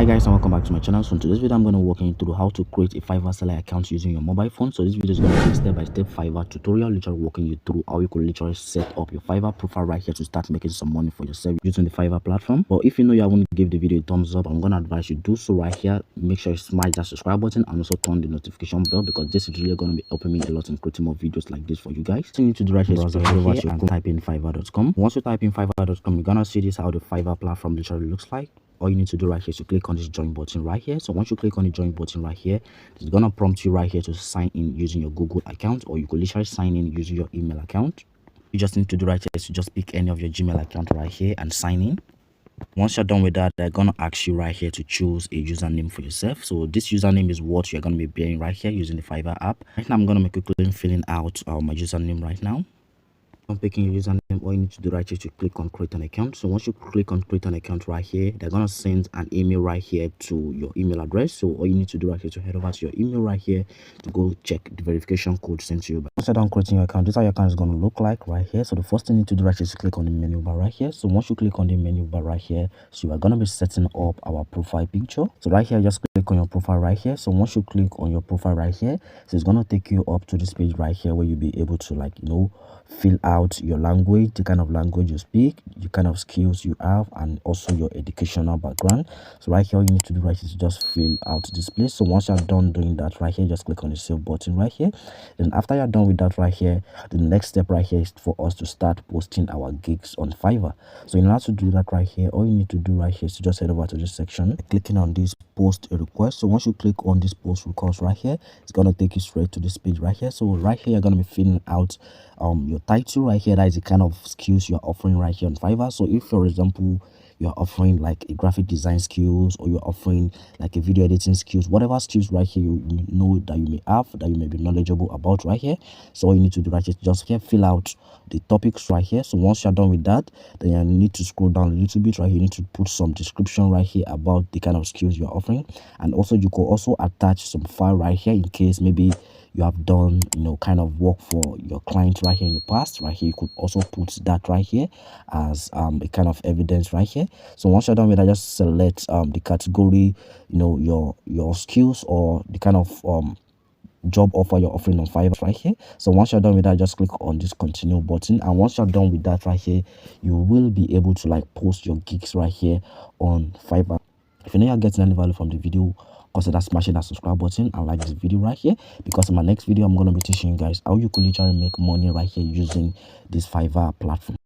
Hi guys, and welcome back to my channel. So in today's video I'm going to walk you through how to create a Fiverr seller account using your mobile phone. So this video is going to be a step-by-step Fiverr tutorial, literally walking you through how you could literally set up your Fiverr profile right here to start making some money for yourself using the Fiverr platform. But if you know you haven't give the video a thumbs up, I'm going to advise you do so right here. Make sure you smash that subscribe button and also turn the notification bell, because this is really going to be helping me a lot in creating more videos like this for you guys. So you need to do right here is browse over here and type in fiverr.com. Once you type in fiverr.com, you're going to see this how the Fiverr platform literally looks like. All you need to do right here is to click on this join button right here. So once you click on the join button right here, it's gonna prompt you right here to sign in using your Google account, or you could literally sign in using your email account. You just need to do right here is to just pick any of your Gmail account right here and sign in. Once you're done with that, they're gonna ask you right here to choose a username for yourself. So this username is what you're gonna be bearing right here using the Fiverr app. Right now I'm gonna make a quick filling out my username right now. I'm picking your username. All you need to do right here is to click on create an account. So once you click on create an account right here, they're gonna send an email right here to your email address. So all you need to do right here is to head over to your email right here to go check the verification code sent to you. Once you're done creating your account, this is how your account is going to look like right here. So the first thing you need to do right here is to click on the menu bar right here. So once you click on the menu bar right here, so you are going to be setting up our profile picture. So right here, just click on your profile right here. So once you click on your profile right here, so it's going to take you up to this page right here where you'll be able to, like, fill out your language, the kind of language you speak, the kind of skills you have, and also your educational background. So right here, all you need to do right here is just fill out this place. So once you're done doing that right here, just click on the save button right here. Then after you're done with that right here, the next step right here is for us to start posting our gigs on Fiverr. So in order to do that right here, all you need to do right here is to just head over to this section, clicking on this post a request. So once you click on this post request right here, it's going to take you straight to this page right here. So right here, you're going to be filling out your title right here. That is the kind of skills you're offering right here on Fiverr. So if, for example, you're offering like a graphic design skills, or you're offering like a video editing skills, whatever skills right here you know that you may have, that you may be knowledgeable about right here. So all you need to do right here is just here fill out the topics right here. So once you're done with that, then you need to scroll down a little bit right here. You need to put some description right here about the kind of skills you're offering, and also you could also attach some file right here in case maybe you have done kind of work for your client right here in the past. Right here, you could also put that right here as a kind of evidence right here. So once you're done with that, just select the category, your skills, or the kind of job offer you're offering on Fiverr right here. So once you're done with that, just click on this continue button, and once you're done with that right here, you will be able to post your gigs right here on Fiverr. If you know you're getting any value from the video, consider smashing that subscribe button and like this video right here, because in my next video I'm going to be teaching you guys how you could literally make money right here using this Fiverr platform.